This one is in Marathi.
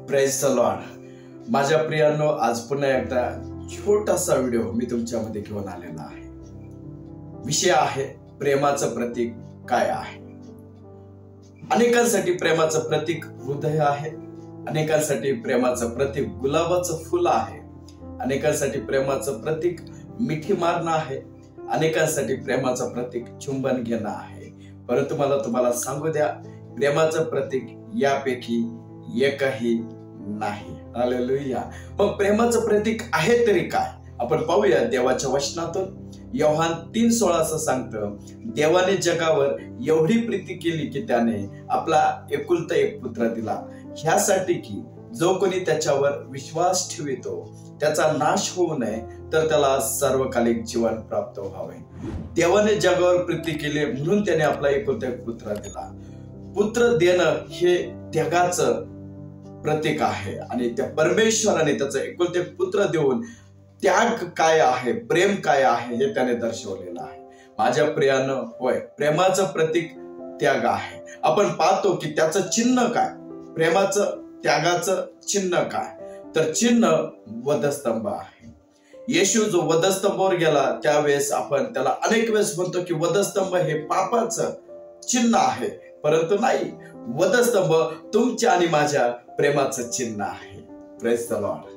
Praise the Lord. माझ्या प्रियांनो, आज पुन्हा एकदा छोटासा व्हिडिओ मी तुमच्यामध्ये घेऊन आलेला आहे. विषय आहे प्रेमाचं प्रतीक काय आहे. अनेकांसाठी प्रेमाचं प्रतीक हृदय आहे, अनेकांसाठी प्रेमाचं प्रतीक गुलाबाचं फुल आहे, अनेकांसाठी प्रेमाचं प्रतीक मिठी मारणं आहे, अनेकांसाठी प्रेमाचं प्रतीक चुंबन घेणं आहे. परंतु मला तुम्हाला सांगू द्या, प्रेमाचं प्रतीक यापैकी एकही नाही. हालेलुया. मग प्रेमाचं प्रतीक आहे तरी काय, आपण पाहूया देवाच्या वचनातून. योहान 3:16 असं सांगतं, देवाने जगावर एवढी प्रीती केली की त्याने आपला एकुलता एक पुत्र दिला, ह्यासाठी की जो कोणी त्याच्यावर विश्वास ठेवितो त्याचा नाश होऊ नये, तर त्याला सर्वकालिक जीवन प्राप्त व्हावे. देवाने जगावर प्रीती केली म्हणून त्याने आपला एकुलता एक पुत्र दिला. पुत्र देणं हे त्यागाचं प्रतीक आहे आणि त्या परमेश्वराने त्याचं एकुलते पुत्र देऊन त्याग काय आहे, प्रेम काय आहे हे त्याने दर्शवलेलं आहे. माझ्या प्रियानं, होय, प्रेमाचं प्रतीक त्याग आहे. आपण पाहतो की त्याचं चिन्ह काय, प्रेमाचं त्यागाचं चिन्ह काय, तर चिन्ह वधस्तंभ आहे. येशू जो वधस्तंभावर गेला त्यावेळेस आपण त्याला अनेक वेळेस म्हणतो की वधस्तंभ हे पापाचं चिन्ह आहे, परंतु नाही, वधस्तंभ तुमच्या आणि माझ्या प्रेमाचं चिन्ह आहे. Praise the Lord.